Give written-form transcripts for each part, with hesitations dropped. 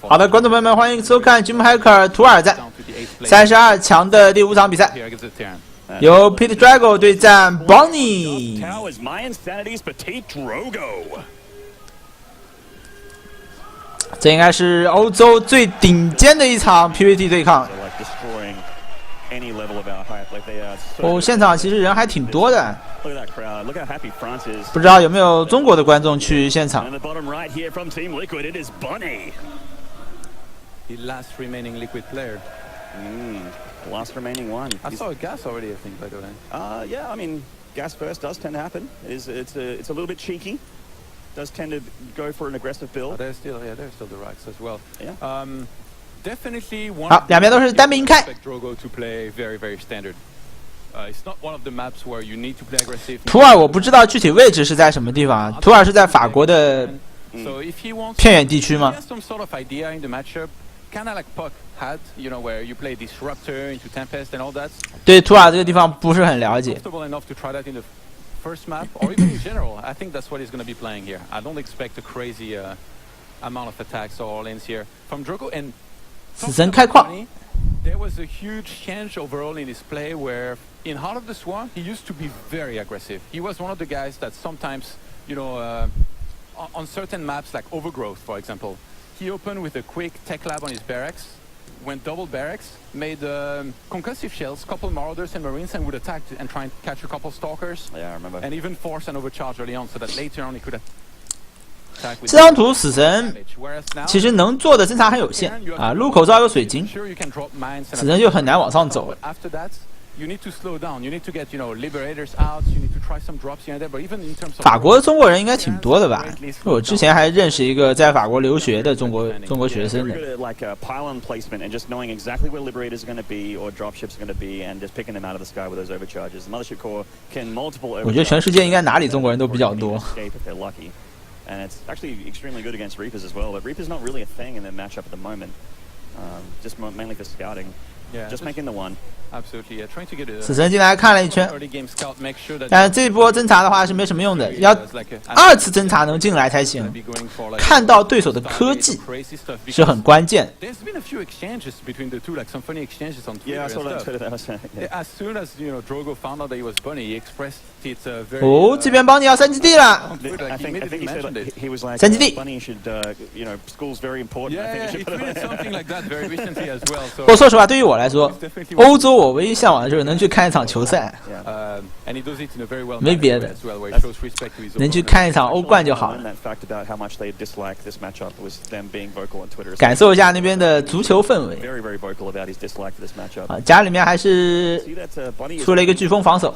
好的，观众朋友们，欢迎收看 DreamHack 图尔站32强的第5场比赛，由 Pitidrogo 对战 Bunny。这应该是欧洲最顶尖的一场 PvT 对抗。哦，现场其实人还挺多的。 不知道有没有中国的观众去现场？ Last remaining liquid player. Last remaining one. I saw a gas already, I think, by the way. Yeah, I mean, gas first does tend to happen. It's a little bit cheeky. Does tend to go for an aggressive build. Oh, there's still the racks as well. Yeah. Definitely one. 好，两边都是单兵开。 Drogo to play very standard. It's not one of the maps where you need to play aggressive. 图尔我不知道具体位置是在什么地方啊？图尔是在法国的偏远地区吗？ Some sort of idea in the matchup, kind of like Puck had, you know, where you play Disruptor into Tempest and all that. 对图尔这个地方不是很了解。 Comfortable enough to try that in the first map, or even in general. I think that's what he's going to be playing here. I don't expect a crazy amount of attacks or all-ins here from Drogo. And 死神开矿。 There was a huge change overall in his play where in Heart of the Swarm, he used to be very aggressive. He was one of the guys that sometimes, you know, on certain maps like Overgrowth, for example, he opened with a quick tech lab on his barracks, went double barracks, made concussive shells, couple Marauders and Marines, and would attack and try and catch a couple Stalkers. Yeah, I remember. And even force an overcharge early on so that later on he could attack. 这张图死神其实能做的侦察很有限啊，路口罩有水晶，死神就很难往上走。 法国的中国人应该挺多的吧？我之前还认识一个在法国留学的中国学生的。我觉得全世界应该哪里中国人都比较多。 And it's actually extremely good against Reapers as well. But Reaper's not really a thing in the matchup at the moment. Just mainly for scouting. Yeah, just making the one. Absolutely, yeah. Trying to get a 死神进来看了一圈，但是这一波侦查的话是没什么用的，要2次侦查能进来才行。看到对手的科技是很关键。 There's been a few exchanges between the two, like some funny exchanges on Twitter. Yeah, I saw that on Twitter. As soon as you know Drogo found out that he was Bunny, he expressed it very. 哦，这边邦尼要3基地了。 I think he said he was like Bunny should, you know, school's very important. Yeah, he tweeted something like that very recently as well. 不过说实话，对于我来说，欧洲我唯一向往的就是能去看一场球赛，没别的，能去看一场欧冠就好了，感受一下那边的足球氛围。啊，家里面还是出了一个飓风防守。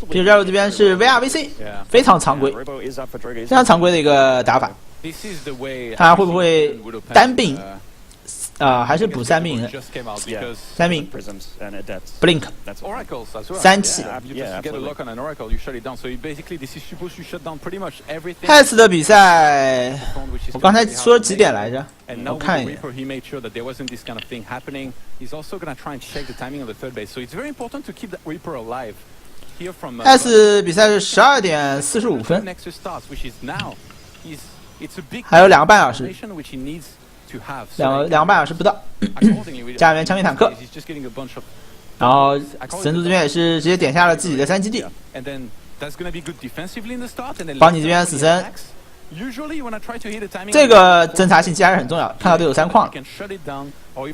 Pitidrogo 这边是 VRVC， 非常常规，非常常规的一个打法。他会不会单并？还是补3命人？3命 Blink 3气。Hex 的比赛，我刚才说几点来着？我看一眼。 S 比赛是12点45分，还有2个半小时，2个半小时不到。家里面枪兵坦克，然后神族这边也是直接点下了自己的3基地。帮你这边死神。 这个侦察信息还是很重要，看到对手3矿。 I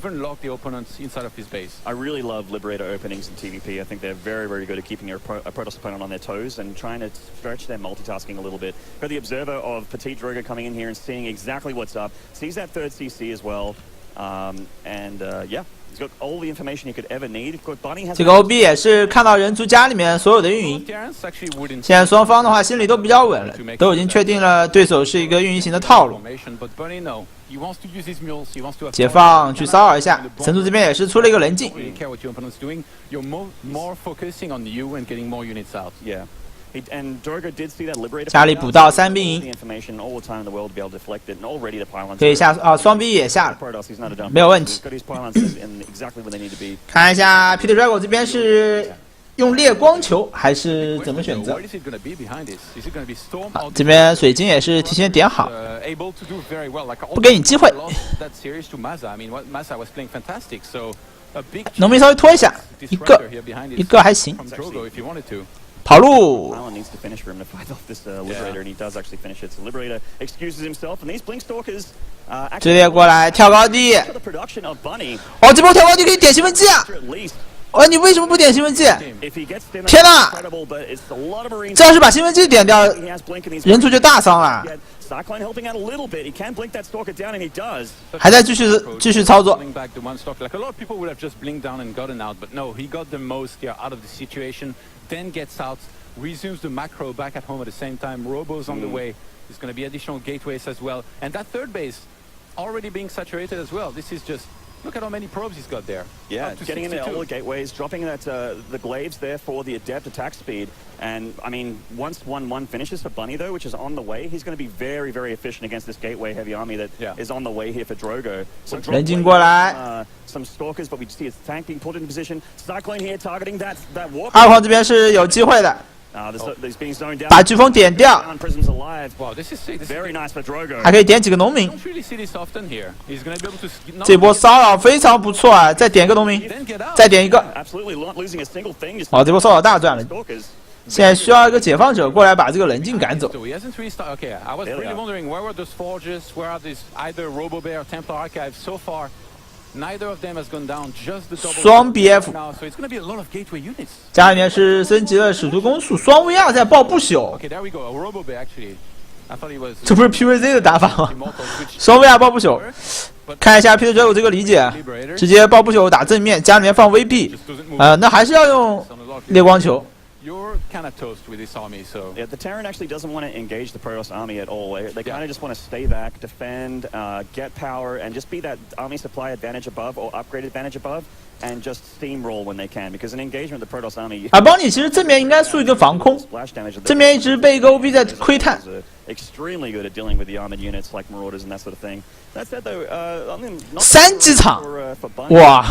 really love Liberator openings in TVP. I think they're very good at keeping a Protoss opponent on their toes and trying to stretch their multitasking a little bit. But the observer of Pitidrogo coming in here and seeing exactly what's up, sees that 3rd CC as well, yeah. He's got all the information he could ever need. 这个 OB 也是看到人族家里面所有的运营，现在双方的话心里都比较稳了，都已经确定了对手是一个运营型的套路。解放去骚扰一下，神族这边也是出了一个人进。家里补到3兵营，可以下双 B 也下了，没有问题。看一下 Pitidrogo 这边是用烈光球还是怎么选择？好，这边水晶也是提前点好，不给你机会。农民稍微拖一下，一个还行。跑路。直接过来跳高地。哦，这波跳高地可以点兴奋剂啊！哦，你为什么不点兴奋剂？天哪！这要是把兴奋剂点掉，人族就大伤了。还在继续操作。Resumes the macro back at home at the same time. Robo's on the way. There's going to be additional gateways as well. And that third base already being saturated as well. This is just, look at how many probes he's got there. Yeah, getting into all the gateways, dropping that the glaives there for the adept attack speed. And, I mean, once 1-1 finishes for Bunny, though, which is on the way, he's going to be very, very efficient against this gateway heavy army that is on the way here for Drogo. So some stalkers, but we see his tank being put into position. Cyclone here targeting that warp. 二皇这边是有机会的。把飓风点掉，还可以点几个农民。这波骚扰非常不错啊！再点一个农民，再点一个。哦，这波骚扰大赚了。现在需要一个解放者过来把这个冷静赶走。双 BF， 家里面是升级了使徒攻速，双 VR 在爆不朽。这不是 PVZ 的打法吗？双 VR 爆不朽，看一下 Pitidrogo 这个理解，直接爆不朽打正面，家里面放 VP， 那还是要用烈光球。You're kind of toast with this army, so... Yeah, the Terran actually doesn't want to engage the Protoss army at all. They kind of just want to stay back, defend, get power, and just be that army supply advantage above or upgrade advantage above, and just steamroll when they can. Because an engagement with the Protoss army... 啊，邦尼其实正面应该竖一个防空，正面一直被一个 OB 在窥探。Extremely good at dealing with the armored units like Marauders and that sort of thing. That said, though, I mean, 3机场，哇！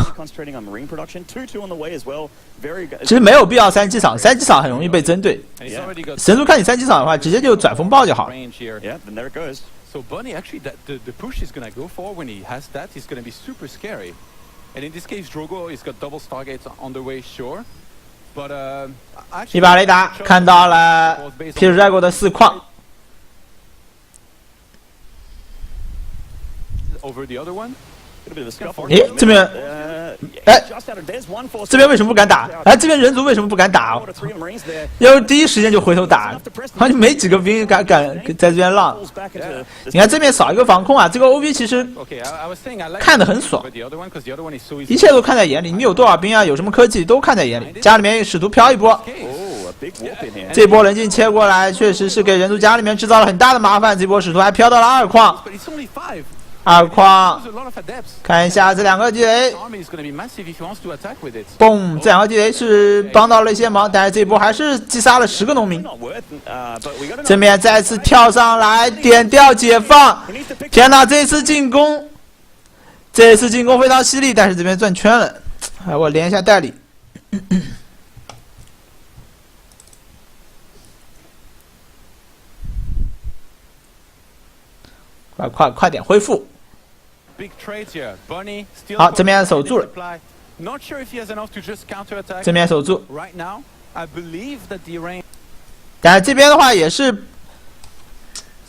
其实没有必要3机场，3机场很容易被针对。神族看你3机场的话，直接就转风暴就好。Yeah, then there it goes. So Bunny actually, the push is gonna go for when he has that, he's gonna be super scary. And in this case, Drogo has got double stargates on the way, sure. But 一把雷达看到了 Pitidrogo 的4矿。Over the other one. 诶，这边，哎，这边为什么不敢打？哎，这边人族为什么不敢打？要是第一时间就回头打，好像没几个兵敢在这边浪。你看这边少一个防控啊，这个 OB 其实看得很爽，一切都看在眼里。你有多少兵啊？有什么科技都看在眼里。家里面使徒飘一波，这波人进切过来，确实是给人族家里面制造了很大的麻烦。这波使徒还飘到了2矿。2矿，看一下这2个地雷，嘣，这2个地雷是帮到了一些忙，但是这一波还是击杀了10个农民。正面再次跳上来点掉解放，天哪！这次进攻非常犀利，但是这边转圈了。哎，我连一下代理。快点恢复！好，这边守住了。这边守住。但是这边的话也是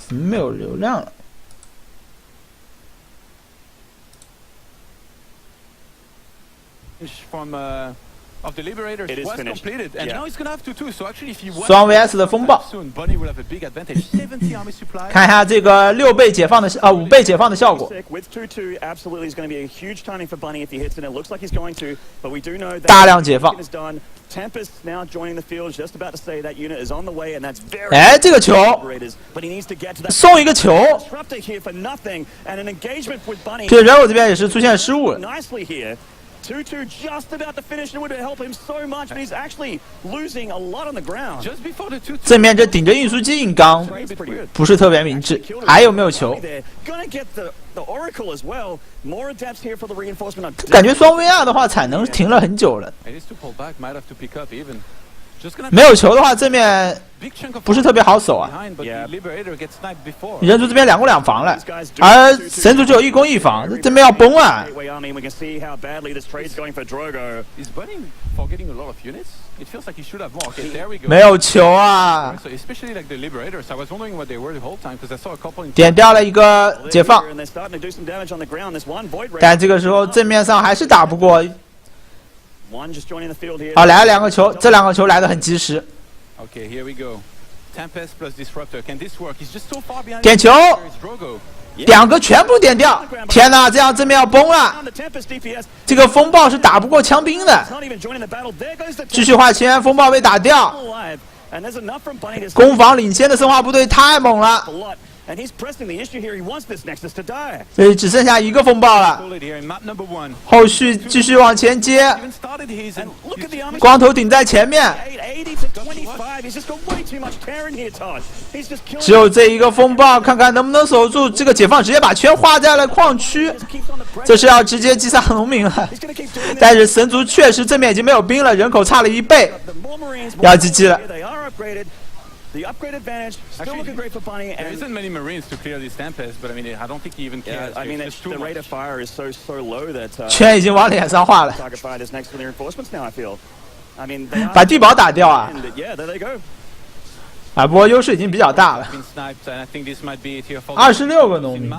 没有流量了。Of the Liberators was completed, and now he's gonna have to too. So actually, if you want 双 VS 的风暴 soon, Bunny will have a big advantage. 70 army supply. 看一下这个6倍解放的5倍解放的效果。With 2-2, absolutely is going to be a huge timing for Bunny if he hits it. It looks like he's going to, but we do know that 大量解放。Tempest now joining the field. Just about to say that unit is on the way, and that's very. 哎，这个球，送一个球。Pitidrogo 这边也是出现失误了。2-2 just about to finish. It would help him so much, but he's actually losing a lot on the ground. 正面这顶着运输机硬刚，不是特别明智。还有没有球？感觉双 VR 的话，产能停了很久了。没有球的话，正面不是特别好守啊。人族这边2攻2防了，而神族只有1攻1防，这边要崩啊！没有球啊！点掉了一个解放，但这个时候正面上还是打不过。好，来了2个球，这2个球来得很及时。点球，2个全部点掉！天哪，这样正面要崩了！这个风暴是打不过枪兵的。继续画前，风暴被打掉。攻防领先的生化部队太猛了。所以只剩下1个风暴了，后续继续往前接，光头顶在前面，只有这1个风暴，看看能不能守住。这个解放直接把圈画在了矿区，这是要直接击杀农民了。但是神族确实正面已经没有兵了，人口差了1倍，要GG了。The upgrade advantage still looking great for Bunny. There isn't many Marines to clear these Tempest, but I mean, I don't think he even cares. I mean, the rate of fire is so low that 圈已经往脸上画了。Target fire is next to the reinforcements now. I feel. I mean, 把地堡打掉啊！ Yeah, there they go. 啊，不过优势已经比较大了。26个农民。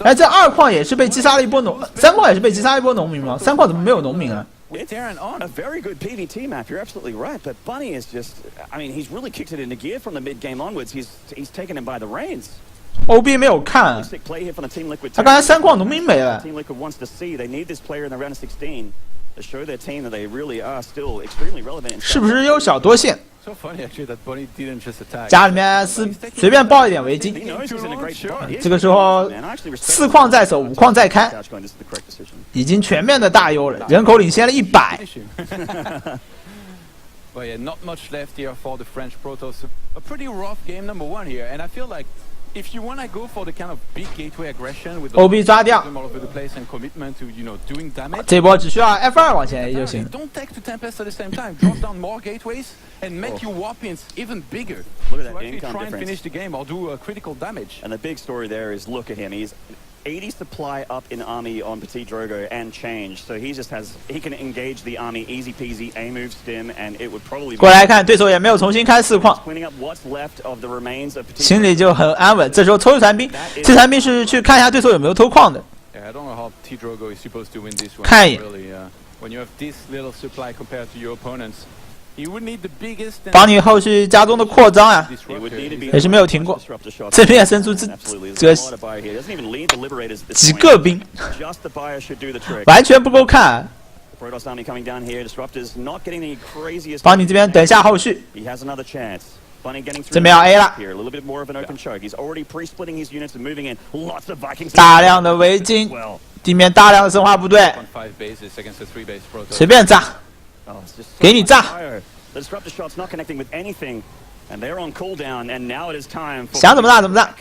哎，这2矿也是被击杀了一波3矿也是被击杀了一波农民吗？3矿怎么没有农民啊？ It's a very good PvT map. You're absolutely right. But Bunny is just, I mean, he's really kicked it into gear from the mid game onwards. He's taken him by the reins. OB 没有看，他刚才3矿农民没了。Team Liquid wants to see they need this player in the round of 16 to show their team that they really are still extremely relevant. 是不是优小多线？ So funny actually that Bunny didn't just attack. 家里面随便爆一点围巾。这个时候4矿在手，5矿在开，已经全面的大优了，人口领先了100。But yeah, not much left here for the French Protoss. A pretty rough game number 1 here, and I feel like if you want to go for the kind of big gateway aggression with OB 抓掉 all over the place and commitment to doing damage. 这波只需要 F2 往前 A 就行。 Don't take to Tempest at the same time. Drop down more gateways and make your warpins even bigger. Look at that to actually income try and difference. finish the game or do critical damage. And the big story there is look at him. He's 80 supply up in army on Pitidrogo and change. So he can engage the army easy peasy, A move stim, and it would probably 过来看，对手也没有重新开4矿， cleaning up what's left of the remains of 心里就很安稳。这时候抽传兵，这传兵是去看一下对手有没有偷矿的。 Yeah, I don't know how Pitidrogo is supposed to win this one. 看一眼 Really, when you have this little supply compared to your opponents, you would need the biggest. 帮你后续家中的扩张啊， Disruptor. 也是没有停过。这边伸出这个几个兵，完全不够看。 帮你这边等一下后续。 这边要 A 了，大量的围巾，地面大量的生化部队，随便炸，给你炸。想怎么炸怎么炸。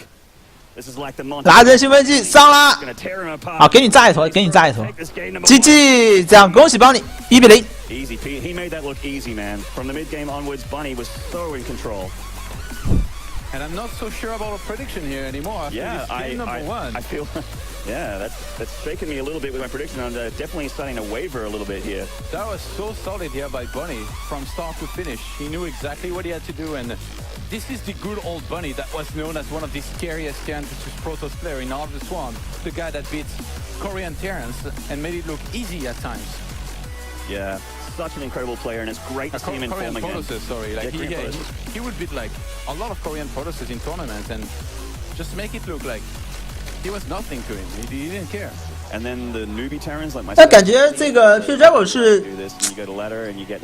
拿着兴奋剂上啦！好，给你炸一头，给你炸一头。GG， 这样恭喜帮你1比0。Easy Pete, he made that look easy, man. From the mid game onwards, Bunny was so in control. And I'm not so sure about a prediction here anymore. Yeah, I feel, yeah, that's shaking me a little bit with my prediction. I'm definitely starting to waver a little bit here. That was so solid here by Bunny from start to finish. He knew exactly what he had to do, and this is the good old Bunny that was known as one of the scariest Can vs Protoss player in Heart of the Swarm. The guy that beat Korean Terrans and made it look easy at times. Yeah, such an incredible player, and it's great to see him in form again. Sorry, like he would beat like a lot of Korean Protosses in tournaments and just make it look like he was nothing to him. He didn't care. And then the newbie Terrans like myself. 但感觉这个 Pitidrogo 是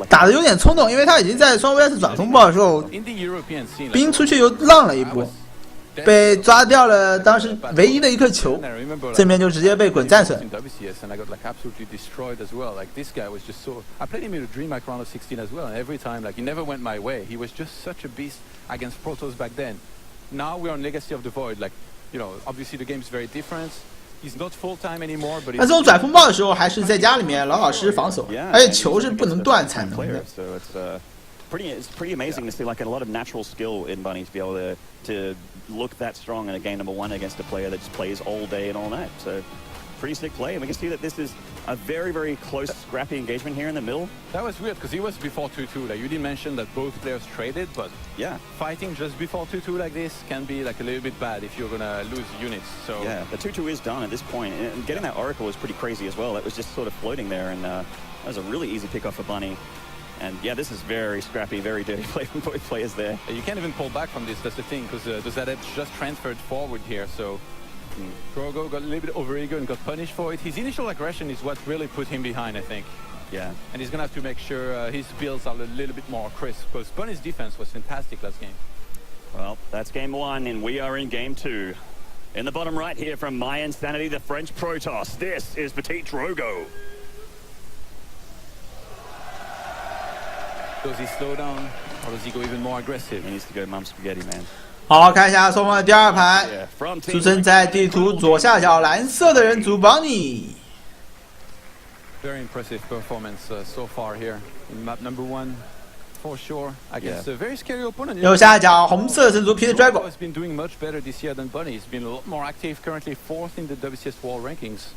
打的有点冲动，因为他已经在双 VS 转风暴的时候，兵出去又浪了一波。被抓掉了当时唯一的一颗球，这边就直接被滚战损。I played him in a DreamHack round of 16 as well, and every time, like, he never went my way. He was just such a beast against Protoss back then. Now we're on Legacy of the Void. Like, you know, obviously the game's very different. He's not full time anymore, but 那这种转风暴的时候，还是在家里面老老实实防守，而且球是不能断产能的。It's pretty amazing to see like a lot of natural skill in Bunny to be able to look that strong in a game number 1 against a player that just plays all day and all night. So pretty sick play, and we can see that this is a very, very close, scrappy engagement here in the middle. That was weird because he was before 2-2. Like you didn't mention that both players traded, but yeah, fighting just before 2-2 like this can be like a little bit bad if you're gonna lose units. So yeah, the 2-2 is done at this point, and getting that Oracle was pretty crazy as well. That was just sort of floating there, and that was a really easy pick off for Bunny. And yeah, this is very scrappy, very dirty play from both players there. You can't even pull back from this, that's the thing, because that edge just transferred forward here, so Drogo got a little bit overeager and got punished for it. His initial aggression is what really put him behind, I think. Yeah. And he's going to have to make sure his builds are a little bit more crisp, because Bunny's defense was fantastic last game. Well, that's game 1, and we are in game 2. In the bottom right here from My Insanity, the French Protoss, this is Pitidrogo. Does he slow down, or does he go even more aggressive? He needs to go mum spaghetti, man. 好，看一下双方的第2排，出生在地图左下角蓝色的人组 Bunny。Very impressive performance so far here in map number 1, for sure, against a very scary opponent. 右下角红色神族 Pitidrogo has been doing much better this year than Bunny. He's been a lot more active. Currently 4th in the WCS World rankings.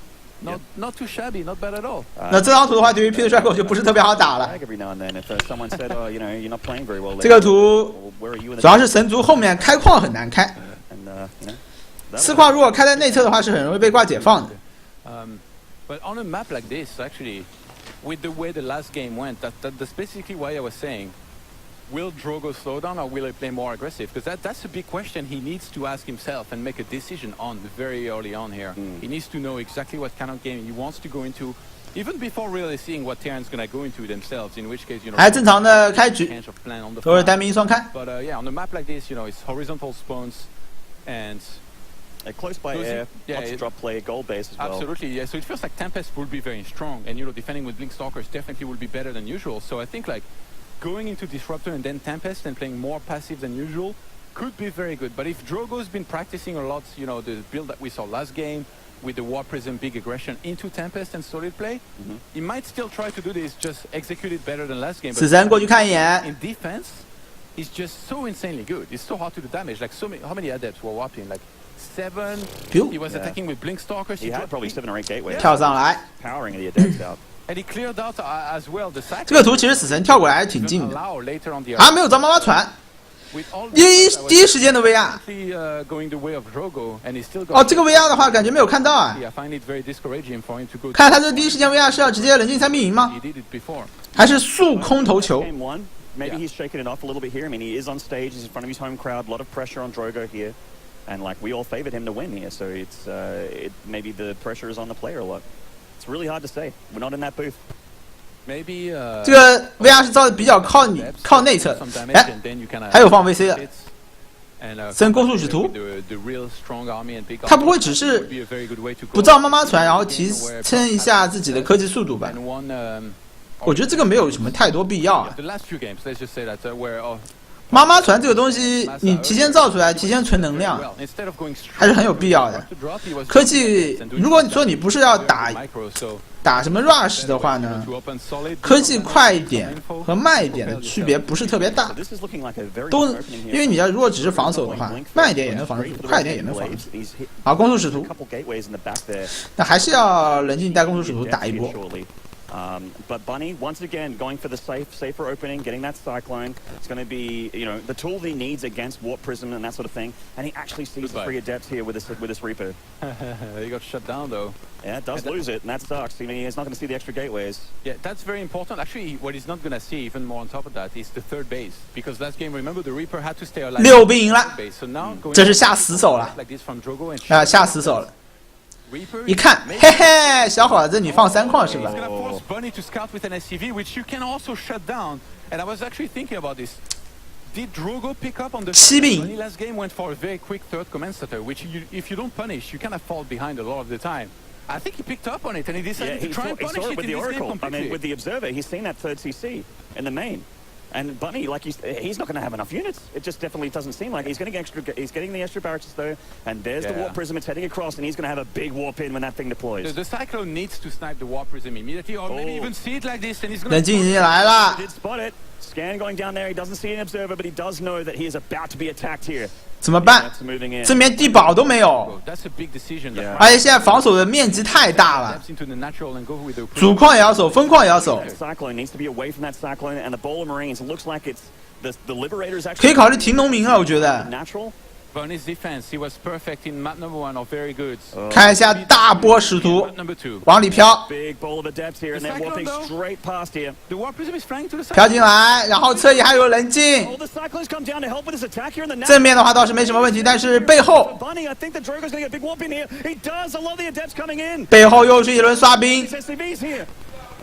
Not too shabby, not bad at all. 那这张图的话，对于 Pitidrogo 就不是特别好打了。这个图主要是神族后面开矿很难开，次矿如果开在内侧的话，是很容易被挂解放的。But on a map like this, actually, with the way the last game went, that's basically why I was saying, will Drogo slow down or will he play more aggressive? Because that's a big question he needs to ask himself and make a decision on very early on here. He needs to know exactly what kind of game he wants to go into, even before really seeing what Terran's going to go into themselves, in which case, you know, 还正常的开局，都是单兵一双开。But yeah, on a map like this, you know, it's horizontal spawns and close by air, lots of drop play, goal base as well. Absolutely, yeah. So it feels like Tempest will be very strong, and you know, defending with Blink Stalkers definitely will be better than usual. So I think like going into Disruptor and then Tempest and playing more passive than usual could be very good. But if Drogo's been practicing a lot, you know, the build that we saw last game with the War Prism big aggression into Tempest and solid play, he might still try to do this, just execute it better than last game. 死神过去看一眼。 In defense, he's just so insanely good. It's so hard to do damage. Like so many, how many adepts were warping? Like 7. He was attacking with Blink Stalkers. He had probably 7 or 8 gateways. 跳上来， powering the adepts out. And he cleared out as well the cycle. 这个图其实死神跳过来还是挺近的，还没有着妈妈船。第一时间的 VR。哦，这个 VR 的话感觉没有看到啊。看他这第一时间 VR 是要直接冷静3比0吗？还是速空投球？ Maybe he's shaking it off a little bit here. I mean, he is on stage. He's in front of his home crowd. A lot of pressure on Drogo here. And, like, we all favored him to win here. So it's maybe the pressure is on the player a lot. It's really hard to say. We're not in that booth. Maybe 这个 VR 是造的比较靠内侧，哎，还有放 VC 的，升攻速使图，他不会只是不造妈妈船，然后提升一下自己的科技速度吧？我觉得这个没有什么太多必要啊。妈妈船这个东西，你提前造出来，提前存能量，还是很有必要的。科技，如果你说你不是要打什么 rush 的话呢，科技快一点和慢一点的区别不是特别大，都因为你要如果只是防守的话，慢一点也能防住，快一点也能防住。好，攻速使徒，那还是要冷静带攻速使徒打一波。 But Bunny, once again, going for the safer opening, getting that Cyclone. It's going to be, you know, the tool that he needs against Warp Prism and that sort of thing. And he actually sees the free Adepts here with this Reaper. He got shut down, though. Yeah, it does lose it, and that sucks. I mean, he's not going to see the extra gateways. Yeah, that's very important. Actually, what he's not going to see, even more on top of that, is the third base. Because last game, remember, the Reaper had to stay alive. 6比0了， So now, 这是下死手了，下死手了。 一看，嘿嘿，小伙子，你放3矿是吧？ Bunny to scout with an SCV, which you can also shut down. And I was actually thinking about this. Did Drogo pick up on the 7比 Bunny last game went for a very quick third command starter, which if you don't punish, you kind of fall behind a lot of the time. I think he picked up on it and he decided to try and he punish saw it it with in the this game Oracle. I completely. mean, with the Observer, he's seen that third CC in the main. And Bunny, like he's not going to have enough units. It just definitely doesn't seem like he's getting extra. He's getting the extra barracks though, and there's the warp prism. It's heading across, and he's going to have a big warp in when that thing deploys. The Cyclone needs to snipe the warp prism immediately, or maybe even see it like this, and he's going 冷静已经来了 He did spot it. Scan going down there. He doesn't see an observer, but he does know that he is about to be attacked here. 怎么办？ That's moving in. 这面地堡都没有， That's a big decision. 而且现在防守的面积太大了， Steps into the natural and go with the 主矿也要守，分矿也要守， Cyclone needs to be away from that cyclone, and the ball of Marines looks like it's the Liberators 可以 actually 考虑停农民了，我觉得。 natural. Bunny's defense, he was perfect in map number 1 or very good. 看一下大波使徒 Map number 2. 往里飘， Big ball of adepts here, and they're warping straight past here. The warp prism is flying to the 飘 side. 进来，然后侧翼还有人进。 Oh, the Cyclones come down to help with this attack here in the 正 natural. 面的话倒是没什么问题，但是背后 Bunny, I think the Drogo's going to get a big warp in here. He does. A lot of the adepts coming in. 背后又是一轮刷兵， These SCVs here.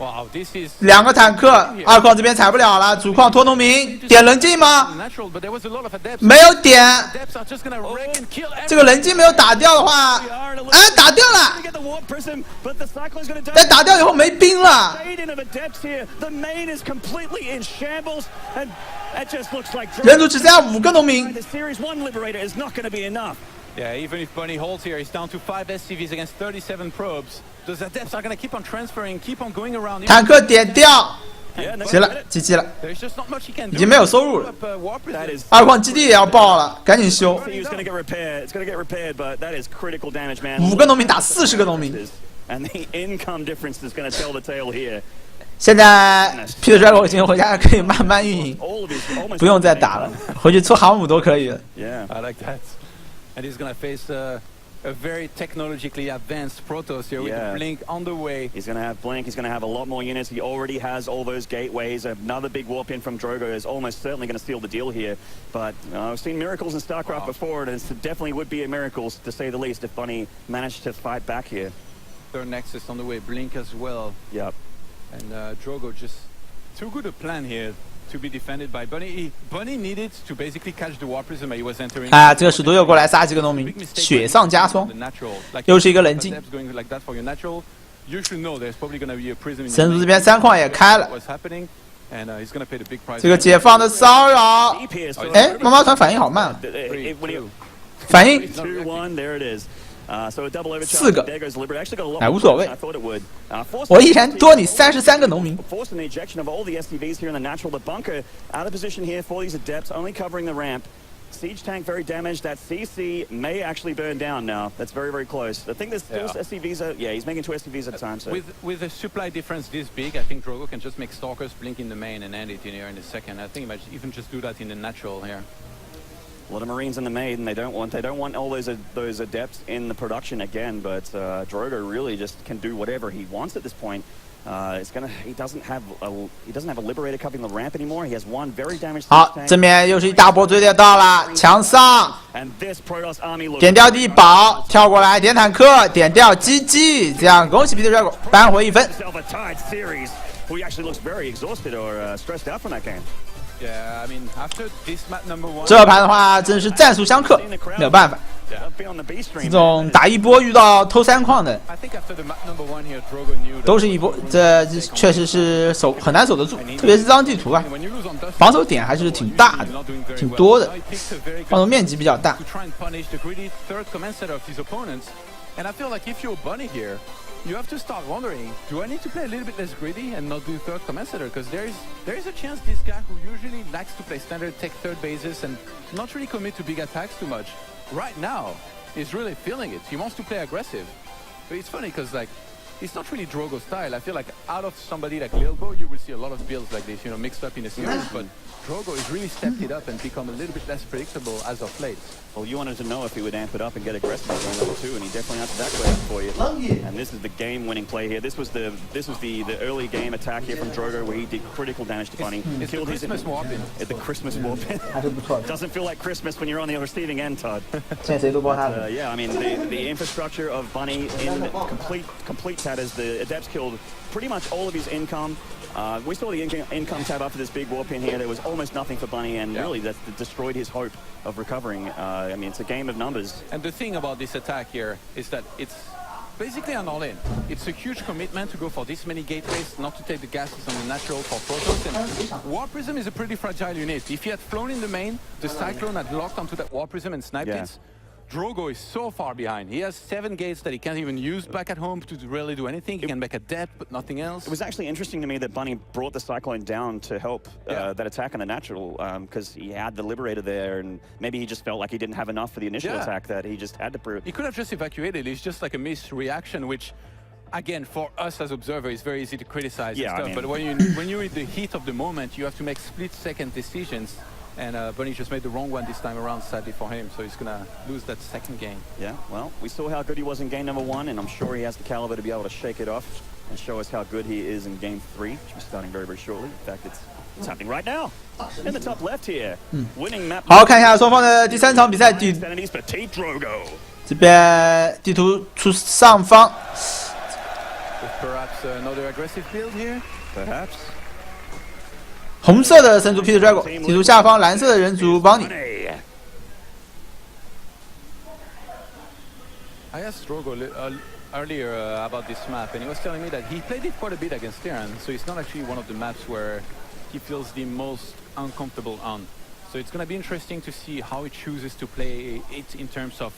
Wow, this is 2个坦克，二矿这边踩不了了，主矿拖农民，点人进吗？ natural, but there was a lot of adepts. 没有点， Adepts are just gonna wreck and kill 这个人进没有打掉的话， We are in a little 哎，打掉了 to，get the warp prism, but the Cyclone's going to 但打掉以后没兵了。 fade in of adepts here. The main is completely in shambles, and it just looks like 人族只剩下5个农民， the Series 1 Liberator is not going to be enough. Yeah, even if Bunny holds here, he's down to 5 SCVs against 37 probes. Those adepts are gonna keep on transferring, keep on going around. 坦克点掉， Yeah, no, 行了，GG 了， There's just not much he can 已 do. 经没有收入了。 Warp prism. That is. 二矿基地也要爆了，赶紧修。 It's going to get repaired. It's going to get repaired, but that is critical damage, man. 5个农民打40个农民， And the income difference is going to tell the tale here. 现在 Pitidrogo 已经回家可以慢慢运营， All of his almost 不用再打了，回去出航母都可以了。 Yeah. I like that. And he's gonna face a very technologically advanced Protoss here with Yeah. the Blink on the way. He's going to have Blink. He's going to have a lot more units. He already has all those gateways. Another big warp in from Drogo is almost certainly going to seal the deal here. But I've seen miracles in StarCraft before, and it definitely would be a miracle, to say the least, if Bunny managed to fight back here. Third Nexus on the way, Blink as well. Yep. And Drogo just too good a plan here to be defended by Bunny. Bunny needed to basically catch the Warp Prism he was entering. 啊，这个使徒又过来杀几个农民 Big，mistake 雪上加霜 the。natural. Like 又是一个人进 adepts going like that for your natural, you should know there's probably going to be a prism in 神 your 族这 main. 边3矿也开了， What's happening, and he's going to pay the big price. 这个解放的骚扰， Deep here, so 哎，妈妈团反应好慢， when you 反应 2-1, there it is. So a double 4 overcharge. 个 There goes Liberator. Actually got a lot 哎， more 无所谓 than I thought it would. Forced 我依然多你33个农民。 Forced an ejection of all the SCVs here in the natural. The bunker out of position here for these adepts, only covering the ramp. Siege tank very damaged. That CC may actually burn down now. That's very, very close. I think there's still SCVs. Yeah, he's making 2 SCVs at a time. So With a supply difference this big, I think Drogo can just make Stalkers blink in the main and end it in here in a second. I think he might even just do that in the natural here. a lot of Marines in the maid, and they don't want all those adepts in the production again. But Drogo really just can do whatever he wants at this point. He doesn't have a Liberator covering the ramp anymore. He has 1 very damaged 好 siege，tank. 正面又是一大波追猎到了，墙上 And this Protoss army looks 点掉地堡，跳过来点坦克，点掉GG，这样恭喜 Pitidrogo 扳回1分。 himself a tied series. Who actually looks very exhausted or stressed out from that game. Yeah, I mean, after this map number 1, 这盘的话真是战术相克，没有办法。 Be on the B 这 stream. 种打一波遇到偷3矿的， I think after the map number 1 here, Drogo knew that 都是一波，这确实是很难守得住，特别是这张地图啊， when you lose on dust, 防守点还是挺大的 you're，not doing very 挺 well. 多的 Now，he picked a very 防 good 守面积比较大 to。try and punish the greedy third command center of his opponents. And I feel like if you're Bunny here, you have to start wondering, do I need to play a little bit less greedy and not do third command center? Because there is a chance this guy who usually likes to play standard take third bases and not really commit to big attacks too much, right now is really feeling it. He wants to play aggressive. But it's funny because like it's not really Drogo style. I feel like out of somebody like Lilbo, you will see a lot of builds like this, you know, mixed up in a series. But Drogo has really stepped it up and become a little bit less predictable as of late. Well, you wanted to know if he would amp it up and get aggressive on level 2, and he definitely answered that question for you. And this is the game-winning play here. This was the early game attack here from Drogo, where he did critical damage to Bunny. It's the Christmas warp in. At the Christmas warp in. 还是不错的， Doesn't feel like Christmas when you're on the receiving end, Todd. 现在谁都包他的。 Yeah, I mean the infrastructure of Bunny in complete tatters. The adepts killed pretty much all of his income. We saw the income tab after this big warp in here. There was almost nothing for Bunny, and really that destroyed his hope of recovering. I mean, it's a game of numbers. And the thing about this attack here is that it's basically an all-in. It's a huge commitment to go for this many gateways, not to take the gases on the natural for Protoss. And Warp Prism is a pretty fragile unit. If he had flown in the main, the Cyclone had locked onto that Warp Prism and sniped it. Drogo is so far behind. He has 7 gates that he can't even use back at home to really do anything. He can make a depth, but nothing else. It was actually interesting to me that Bunny brought the Cyclone down to help that attack on the natural, because he had the Liberator there, and maybe he just felt like he didn't have enough for the initial attack that he just had to prove. He could have just evacuated. It's just like a misreaction, which, again, for us as observers, it's very easy to criticize and stuff. I mean, but when you're in the heat of the moment, you have to make split-second decisions. And Bunny just made the wrong one this time around, sadly for him, so he's going to lose that second game. Yeah, well, we saw how good he was in game number 1, and I'm sure he has the caliber to be able to shake it off and show us how good he is in game 3, which will be starting very, very shortly. In fact, it's happening right now. In the top left here, winning map. 好，看一下双方的第3场比赛，这边地图出上方。Perhaps another aggressive build here. Perhaps. 红色的神族 Pitidrogo， 地图下方蓝色的人族 Bunny。I asked Drogo earlier about this map, and he was telling me that he played it quite a bit against Terran, so it's not actually one of the maps where he feels the most uncomfortable on. So it's going to be interesting to see how he chooses to play it in terms of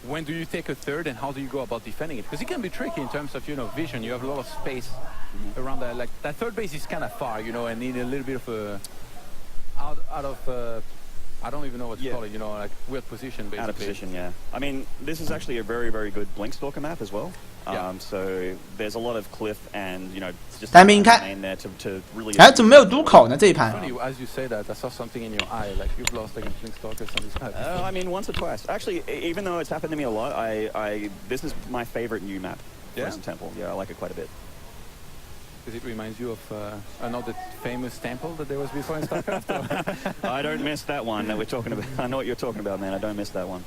when do you take a third and how do you go about defending it? Because it can be tricky in terms of, vision. You have a lot of space around that. Like, that third base is kind of far, and need a little bit of a out of I don't even know what to call it, like weird position, basically. Out of position, yeah. I mean, this is actually a very, very good Blinkstalker map as well. So there's a lot of cliff and, just 单兵看， there to really 哎，怎么没有毒口呢？这一盘。 Funny, as you say that, I saw something in your eye, like you've lost against Blinkstalkers on this map. I mean, once or twice. Actually, even though it's happened to me a lot, this is my favorite new map, Frozen Temple. Yeah, I like it quite a bit. Because it reminds you of another famous temple that there was before in StarCraft? I don't miss that one that we're talking about. I know what you're talking about, man. I don't miss that one.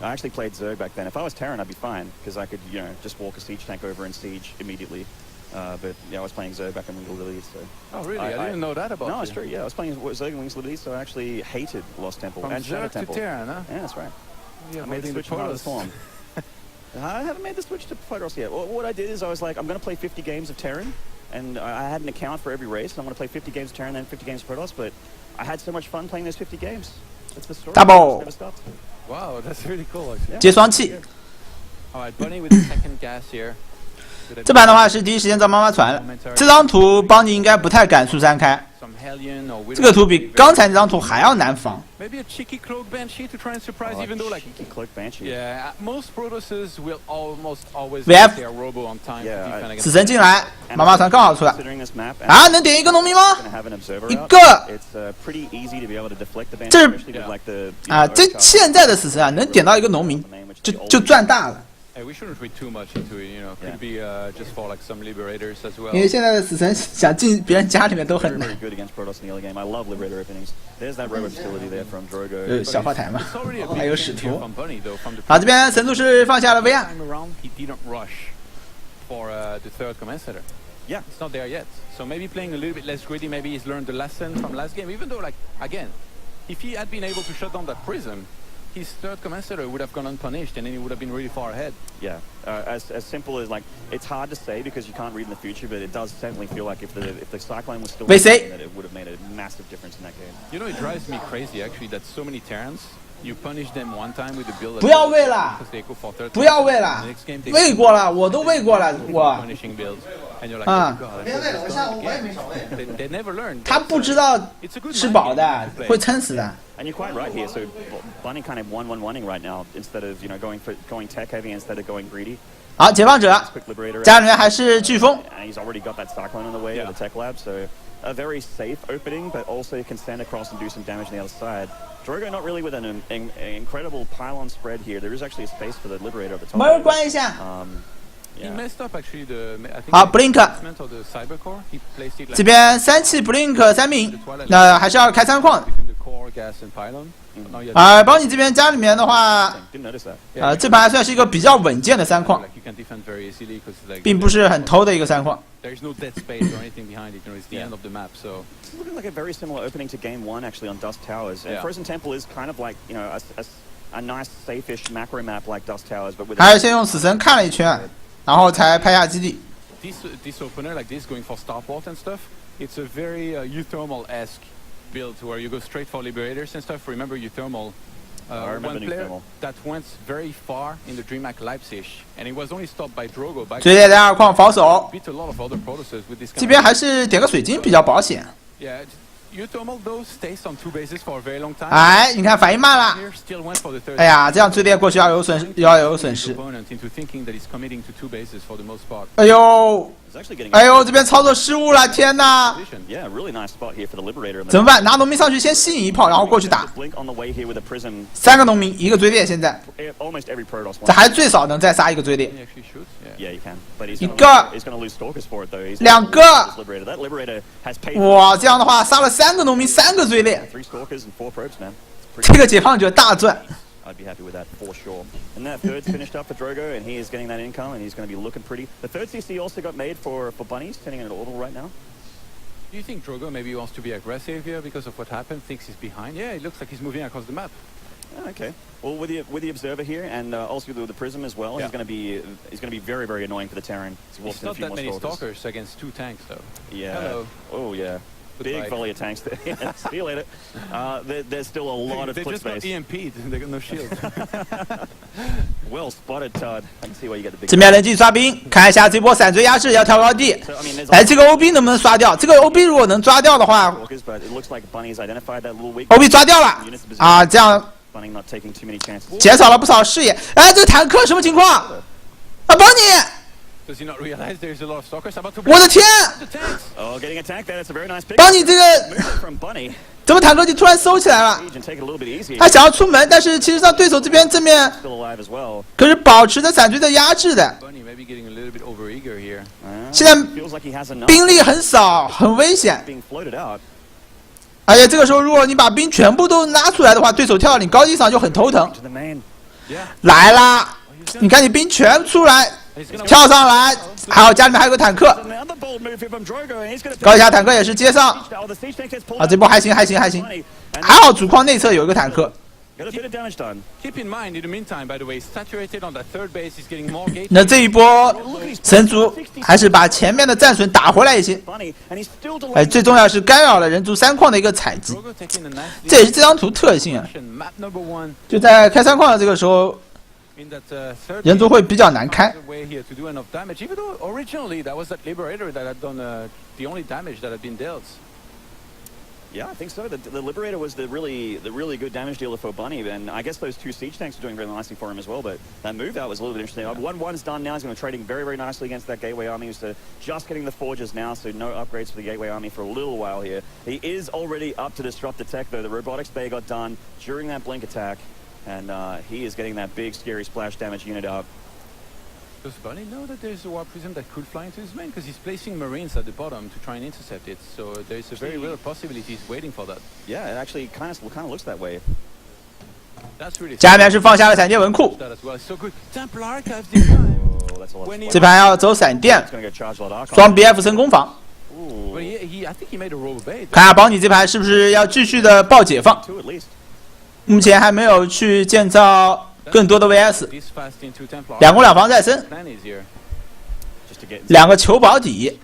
I actually played Zerg back then. If I was Terran, I'd be fine, because I could, just walk a siege tank over and siege immediately. But I was playing Zerg back in Wings of Liberty, so... Oh, really? I didn't know that about you. No, it's true, yeah. I was playing Zerg in Wings of Liberty, so I actually hated Lost Temple and Shadow Temple. From Zerg to Terran, huh? Yeah, that's right. Yeah, I made the switch to Heart of the Storm. I haven't made the switch to Protoss yet. Well, what I did is I was like, I'm going to play 50 games of Terran, and I had an account for every race, and I'm going to play 50 games of Terran and then 50 games of Protoss, but I had so much fun playing those 50 games. That's the story. Double. Never stopped. Wow, that's really cool, actually. 接双气。 All right, Bunny with the second gas here. 这盘的话是第一时间找妈妈传了。这张图邦尼应该不太敢速3开。 这个图比刚才那张图还要难防。 Maybe a cheeky cloak banshee to try and surprise, even though like cheeky cloak banshee. Yeah, most Protosses will almost always VF get their robo on time. Yeah, 死神进来，妈妈传刚好出来。啊，能点一个农民吗？一个。这是这现在的死神啊，能点到一个农民，就赚大了。 We shouldn't read too much into it, Could be just for like some liberators as well. 因为现在的死神想进别人家里面都很难。 小花台嘛，还有使徒。好，这边神族是放下了 VR。 He didn't rush for the third command center. Yeah, it's not there yet. So maybe playing a little bit less greedy. Maybe he's learned the lesson from last game. Even though, like again, if he had been able to shut down that prism, his third command center would have gone unpunished, and then he would have been really far ahead. Yeah, as simple as like it's hard to say because you can't read in the future, but it does certainly feel like if the Cyclone was still playing, that it would have made a massive difference in that game. It drives me crazy actually that so many Terrans. You punish them one time with the build. 不要喂了，不要喂了，喂过了，我都喂过了，我。啊。他不知道吃饱的，会撑死的。 And you're quite right here. So Bunny kind of 1-1-1ing right now instead of going tech heavy instead of going greedy. 好，解放者家里面还是飓风。 And he's already got that Cyclone on the way to the tech lab, so a very safe opening, but also can stand across and do some damage on the other side. Drogo not really with an incredible pylon spread here. There is actually a space for the Liberator at the top. 门关一下。 He messed up actually the. 好 ，Blink。这边3气 Blink 3命，那还是要开3矿。core, gas, and pylon. 邦尼这边家里面的话，这盘还算是一个比较稳健的3矿，并不是很偷的一个3矿。There's no dead space or anything behind it. You know, it's the end of the map. So it's looking like a very similar opening to Game 1 actually on Dust Towers. And Frozen Temple is kind of like a nice safe-ish macro map like Dust Towers, but with. 还是先用死神看了一圈，然后才拍下基地。This opener like this, going for starport and stuff, it's a very Uthermal-esque build where you go straight for liberators and stuff. Remember Uthermal? One player that went very far in the DreamHack Leipzig, and it was only stopped by Drogo. 追猎在2矿防守， Beat a lot of other Protoss with this. 这边还是点个水晶比较保险。Yeah, Uthermal though stays on 2 bases for a very long time. 哎，你看反应慢了。哎呀，这样追猎过去要有损失。哎呦！ 哎呦，这边操作失误了，天哪！怎么办？拿农民上去先吸引一炮，然后过去打。3个农民，1个追猎，现在这还最少能再杀1个追猎。1个，2个，哇，这样的话杀了3个农民，3个追猎，这个解放者大赚。 I'd be happy with that for sure. And that third's finished up for Drogo, and he is getting that income, and he's going to be looking pretty. The third CC also got made for Bunny, standing in an orbital right now. Do you think Drogo maybe wants to be aggressive here because of what happened? Thinks he's behind? Yeah, it looks like he's moving across the map. Okay. Well, with the observer here, and also with the prism as well, he's going to be very very annoying for the Terran. It's not that many stalkers against 2 tanks though. Yeah. Hello. Oh yeah. Big volley of tanks there. See you later. There's still a lot of clip space. They just got EMP'd. They got no shield. Well spotted, Todd. I can see why you got the big. 这边人机刷兵，看一下这波闪追压制要跳高地。哎，这个 OB 能不能刷掉？这个 OB 如果能抓掉的话 ，OB 抓掉了啊，这样减少了不少视野。哎，这个坦克什么情况？啊，邦尼！ 我的天！邦尼这个怎么坦克就突然收起来了？他想要出门，但是其实他对手这边正面可是保持着闪追的压制的。现在兵力很少，很危险。而且这个时候，如果你把兵全部都拉出来的话，对手跳到你高地上就很头疼。来啦！你看你兵全出来。 跳上来，还有家里面还有个坦克，高一下坦克也是接上，啊，这波还行，还好主矿内侧有一个坦克。那这一波神族还是把前面的战损打回来一些，哎，最重要是干扰了人族3矿的一个采集，这也是这张图特性啊，就在开3矿的这个时候。 人族会比较难开。Yeah, I think so. The Liberator was the really good damage dealer for Bunny, and I guess those 2 siege tanks are doing very nicely for him as well. But that move out was a little bit interesting. 1-1's done now. He's going to be trading very nicely against that Gateway Army. He's just getting the forges now, so no upgrades for the Gateway Army for a little while here. He is already up to disrupt the tech though. The robotics bay got done during that blink attack. And he is getting that big, scary splash damage unit up. Does Bunny know that there's a warp prism that could fly into his main? Because he's placing marines at the bottom to try and intercept it. So there's a very real possibility he's waiting for that. Yeah, it actually kind of looks that way. 家里面是放下了闪电文库，这盘要走闪电，装 BF 升攻防。看下邦尼这盘是不是要继续的爆解放？ 目前还没有去建造更多的 VS， 2攻2防再生，2个求保底，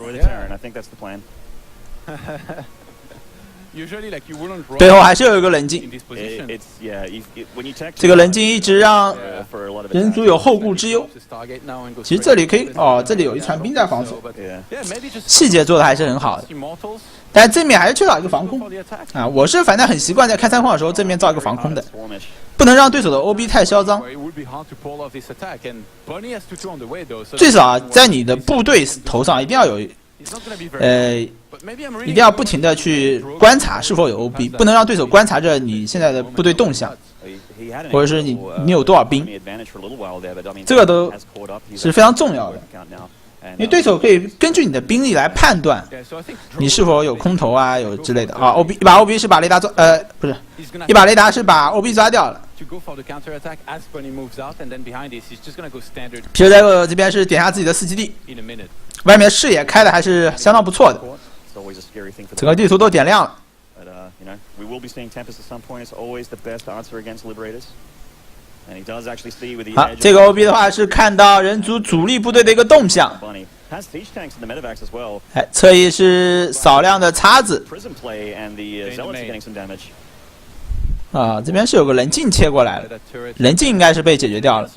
背后还是有一个冷静，这个冷静一直让人族有后顾之忧。其实这里可以这里有一船兵在防守，细节做的还是很好的。 但正面还是缺少一个防空啊！我是反正很习惯在开3矿的时候正面造一个防空的，不能让对手的 OB 太嚣张。最少啊，在你的部队头上一定要有，一定要不停的去观察是否有 OB， 不能让对手观察着你现在的部队动向，或者是你有多少兵，这个都是非常重要的。因为对手可以根据你的兵力来判断你是否有空投啊，有之类的啊。OB 一把 OB 是把雷达抓，不是，一把雷达是把 OB 抓掉了。Pitidrogo 这边是点下自己的4基地，外面视野开的还是相当不错的，整个地图都点亮了。好，这个 OB 的话是看到人族主力部队的一个动向，哎，侧翼是少量的叉子，啊，这边是有个人镜切过来了，人镜应该是被解决掉了，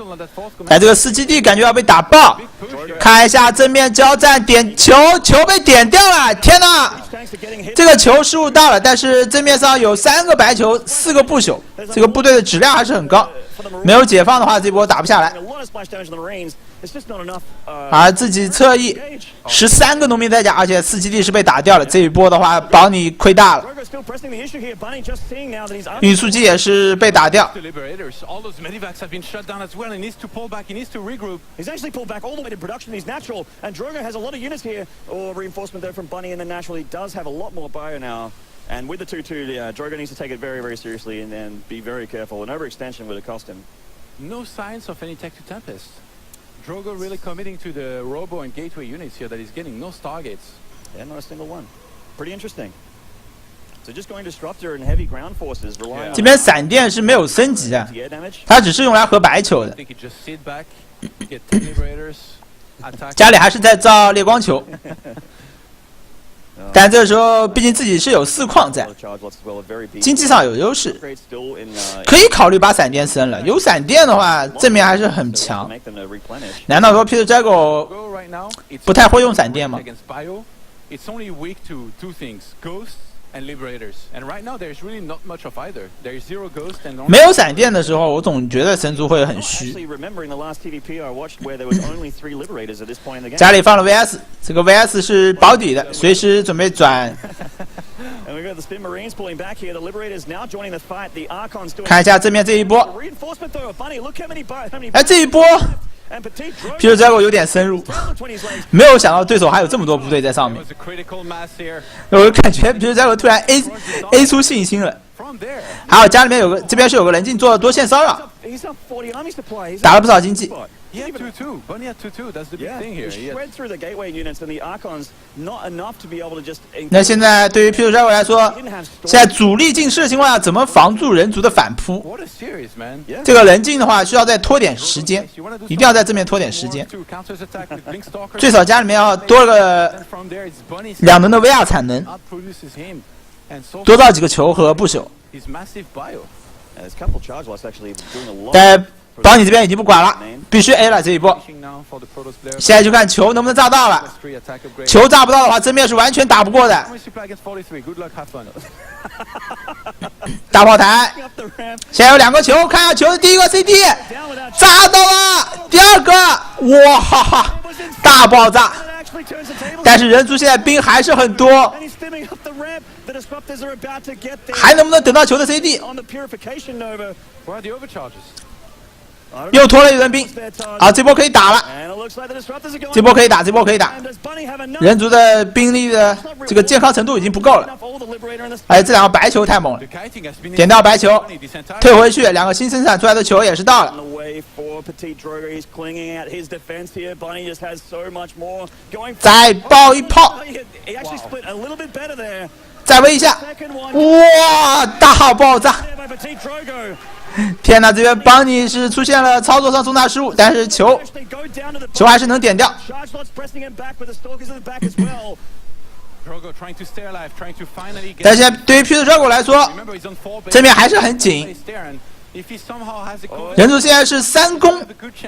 但这个4基地感觉要被打爆，看一下正面交战，点球被点掉了，天哪！这个球失误大了，但是正面上有3个白球，4个不朽，这个部队的质量还是很高。没有解放的话，这波打不下来。而自己侧翼13个农民在家，而且4基地是被打掉了。这一波的话，保你亏大了。运输机也是被打掉。And with the 2-2, yeah, Drogo needs to take it very, very seriously and be very careful. An overextension would have cost him. No signs of any tech to Tempest. Drogo really committing to the robo and gateway units here that he's getting no stargates. Yeah, not a single one. Pretty interesting. So just going Disruptor and heavy ground forces relying. 这边闪电是没有升级的，它只是用来和白球的。家里还是在造猎光球。但这个时候，毕竟自己是有4矿在，经济上有优势，可以考虑把闪电升了。有闪电的话，正面还是很强。难道说 Pitidrogo 不太会用闪电吗？没有闪电的时候，我总觉得神族会很虚。家里放了 VS， 这个 VS 是保底的，随时准备转。看一下正面这一波，哎，这一波。Pitidrogo 有点深入，没有想到对手还有这么多部队在上面，我就感觉Pitidrogo突然 A 出信心了。还有家里面有个，这边是有个人镜做了多线骚扰，打了不少经济。那现在对于 Pitidrogo 来说，现在主力进士的情况下，怎么防住人族的反扑？这个人镜的话，需要再拖点时间，一定要在正面拖点时间。最少家里面要多个2能的 VR 产能，多造几个球和不朽。但保你这边已经不管了，必须 A 了这一波。现在就看球能不能炸到了，球炸不到的话，正面是完全打不过的。大炮台，现在有2个球，看一下球的第一个 CD 炸到了，第2个，哇哈哈，大爆炸！但是人族现在兵还是很多，还能不能等到球的 CD？ 又拖了一轮兵，啊，这波可以打了，这波可以打，这波可以打。人族的兵力的这个健康程度已经不够了，哎，这2个白球太猛了，点掉白球，退回去，2个新生产出来的球也是到了。再爆一炮，再围一下，哇，大爆炸！天哪，这边邦尼是出现了操作上重大失误，但是球还是能点掉。但现在对于 Pitidrogo 来说，这边还是很紧。人族现在是3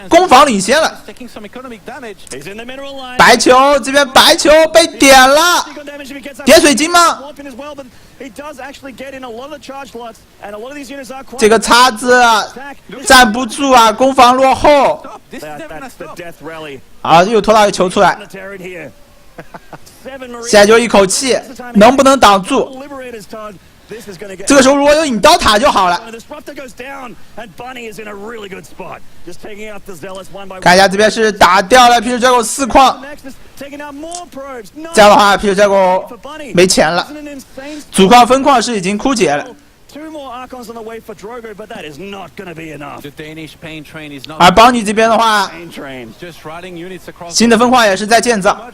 攻防领先了。白球这边白球被点了，点水晶吗？这个叉子啊站不住啊，攻防落后。啊，又拖到一个球出来，现在就一口气，能不能挡住？这个时候如果有引刀塔就好了。看一下这边是打掉了 Pitidrogo 4矿，这样的话 Pitidrogo 没钱了，主矿分矿是已经枯竭了。而邦尼这边的话，新的分矿也是在建造，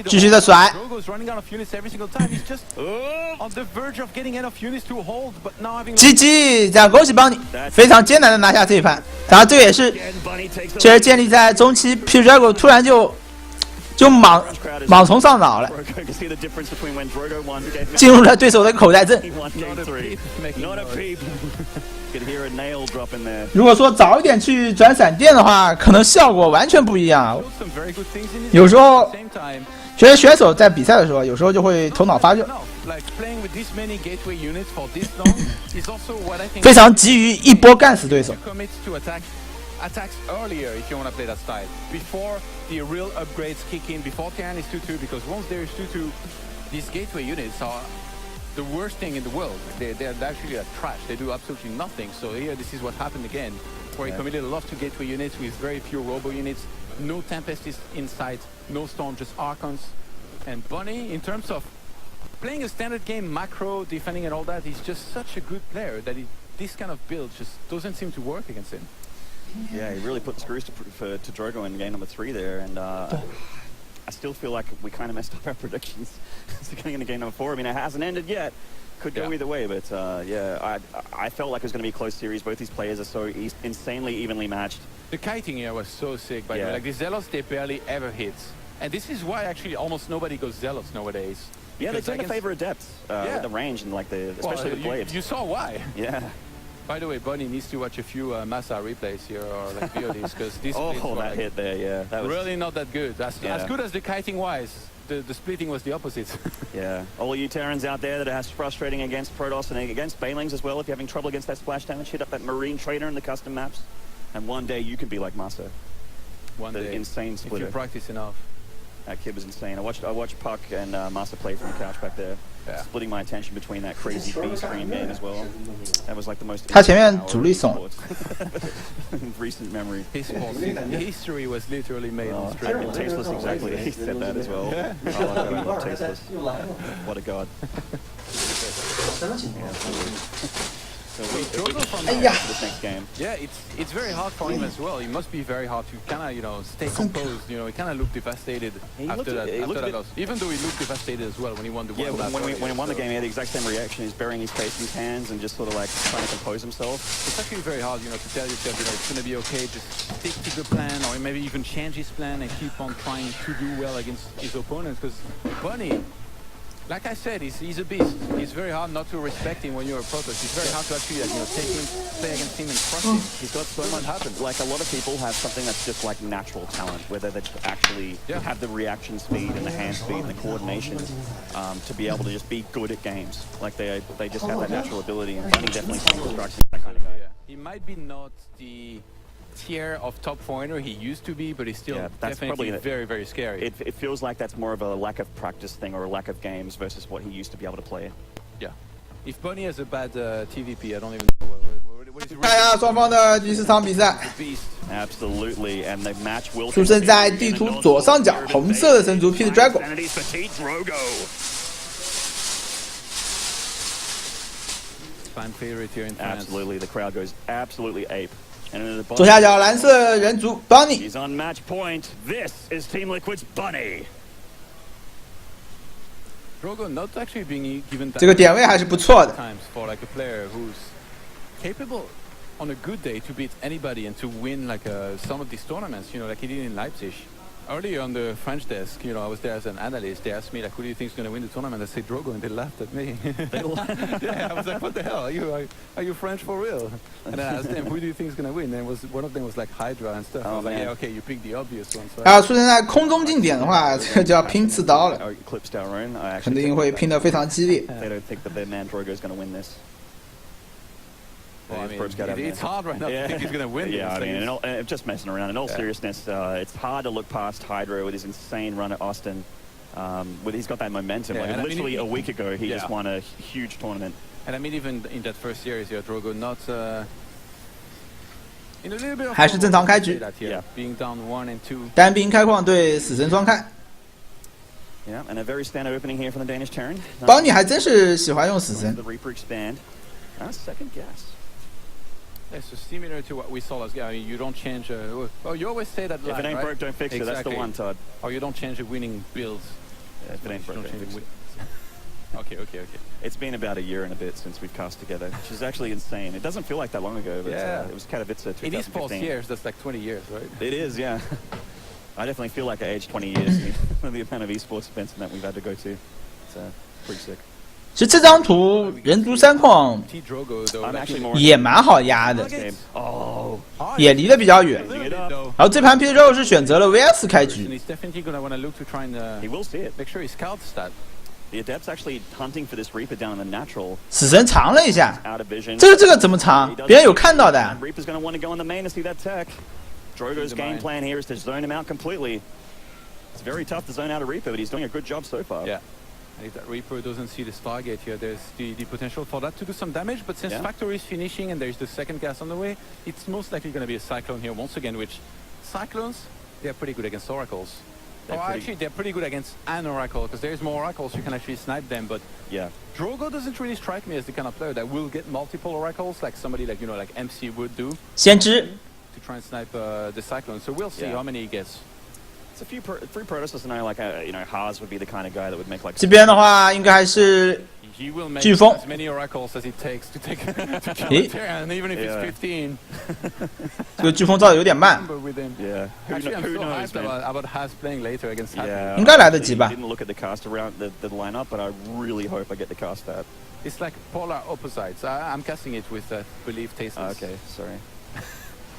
继续的甩。GG， 这样恭喜邦尼，非常艰难的拿下这一盘。当然，这个也是确实建立在中期 Pitidrogo 突然就莽从上脑了，进入了对手的口袋阵。如果说早一点去转闪电的话，可能效果完全不一样。有时候，觉得选手在比赛的时候，有时候就会头脑发热，非常急于一波干死对手。Attacks earlier if you want to play that style before the real upgrades kick in, before Tian is 2-2, because once there is 2-2, these gateway units are the worst thing in the world. They're actually a trash. They do absolutely nothing. So here this is what happened again, where he committed a lot to gateway units with very few robo units, no Tempest is in sight, no Storm, just Archons. And Bunny, in terms of playing a standard game, macro, defending and all that, he's just such a good player that this kind of build just doesn't seem to work against him. Yeah, he really put the screws to Drogo in game number 3 there, and I still feel like we kind of messed up our predictions going into game number 4. I mean, it hasn't ended yet. Could go either way, but yeah, I felt like it was going to be a close series. Both these players are so insanely evenly matched. The kiting here was so sick, by the way. Like the Zealots, they barely ever hit. And this is why actually almost nobody goes Zealots nowadays. Yeah, they tend to favor Adepts with the range and like especially the Blades. You saw why. Yeah. By the way, Bunny needs to watch a few Massa replays here or like VODs because this that hit there, yeah, that was really not that good. As good as the kiting wise, the splitting was the opposite. Yeah, all you Terrans out there that are frustrating against Protoss and against Banelings as well, if you're having trouble against that splash damage, hit up that Marine Trader in the custom maps, and one day you can be like Massa. One day, insane splitter. If you practice enough. That kid was insane. I watched Puck and Massa play from the couch back there, splitting my attention between that crazy B-screen game as well. That was like the most. 他前面主力送 recent memory. History was literally made on stream. Tasteless, exactly. He said that as well. I love Tasteless. What a god. So we from this next game. Yeah, it's very hard for him as well. It must be very hard to kind of stay composed. He kind of looked devastated after that loss. Even though he looked devastated as well when he won the one. When he won the game, he had the exact same reaction. He's burying his face in his hands and just sort of like trying to compose himself. It's actually very hard, to tell yourself, it's going to be okay. Just stick to the plan, or maybe even change his plan and keep on trying to do well against his opponents. Because Bunny, like I said, he's a beast. It's very hard not to respect him when you're a Protoss. It's very hard to actually, take him, play against him and trust him. He's got so much happen. Like a lot of people have something that's just like natural talent, whether they actually have the reaction speed and the hand speed and the coordination to be able to just be good at games. Like they just have that natural ability, and Bunny definitely strikes that kind of guy. He might be not the tier of top foreigner he used to be, but he's still definitely very, very scary. It feels like that's more of a lack of practice thing or a lack of games versus what he used to be able to play. Yeah. If Bunny has a bad TVP, I don't even know what is 看一下双方的第4场比赛。 Absolutely, and the match will. 出生在地图左上角红色的神族 Pitidrogo。 Fan favorite here in France. Absolutely, the crowd goes absolutely ape. 左下角蓝色人族 Bunny。 He's on match point. This is Team Liquid's Bunny. Drogo not actually being given 这个点位还是不错的。 times for like a player who's capable on a good day to beat anybody and to win like some of these tournaments, like he did in Leipzig. Earlier on the French desk, I was there as an analyst. They asked me like, who do you think is going to win the tournament? I said Drogo, and they laughed at me. Yeah, I was like, what the hell? Are you French for real? And then I asked them, who do you think is going to win? And one of them was like Hydra and stuff. I was like, yeah, okay, you picked the obvious one. So 要出现在空中近点的话，这个就要拼刺刀了， Eclipsed our own. I 肯 actually 定会拼得非常激烈。 they don't think that their man Drogo is going to win this. well, I mean, it's hard right now to think he's going to win. Yeah, I these mean, things. just messing around. In all seriousness, it's hard to look past Hydra with his insane run at Austin He's got that momentum. Yeah, like literally a week ago, he just won a huge tournament. And I mean, even in that first series, Drogo not in a little bit of 还是正常开局。 being down 1 and 2. 单兵开矿对死神双开。 Yeah, and a very standard opening here from the Danish Terran. 邦尼还真是喜欢用死神。 The Reaper expand. Second guess. Yeah, so similar to what we saw last game. You don't change. Oh, you always say that. If it ain't broke, don't fix it. That's the one, Todd. Or you don't change a winning build. Yeah, if it ain't broke, don't fix it. Okay. It's been about a year and a bit since we've cast together, which is actually insane. It doesn't feel like that long ago, but it was Katowice 2015. In esports years, that's like 20 years, right? It is, yeah. I definitely feel like I aged 20 years with the amount of esports events that we've had to go to. It's pretty sick. 其实这张图人族3矿也蛮好压的，也离得比较远。然后这盘 Pitidrogo 是选择了 VS 开局。 The Adept's actually hunting for this Reaper down in the natural. 死神藏了一下，这个怎么藏？别人有看到的。 Reaper's going to want to go on the main to see that tech. Drogo's game plan here is to zone him out completely. It's very tough to zone out a Reaper, but he's doing a good job so far. Yeah. And if that Reaper doesn't see the Stargate here, there's the potential for that to do some damage. But since Factory is finishing and there's the second gas on the way, it's most likely going to be a Cyclone here once again, which Cyclones, they're pretty good against Oracles. Actually, they're pretty good against an Oracle, because there's more Oracles, you can actually snipe them, but Drogo doesn't really strike me as the kind of player that will get multiple Oracles, like somebody like, like MC would do. 先知 to try and snipe the Cyclone, so we'll see how many he gets. It's a few free Protoss, and I like, Haas would be the kind of guy that would make like... 这边的话应该还是 He will make 飓风 as many oracles as it takes to take to kill Terran, even if it's 15. 这个飓风造的有点慢。 Yeah. Actually, I'm who so knows, hyped man? about Haas playing later against Happy. Yeah. 应该来得及吧 Didn't look at the cast around the lineup, but I really hope I get to cast that. It's like polar opposites. I'm casting it with Believe Tasteless. Okay, sorry.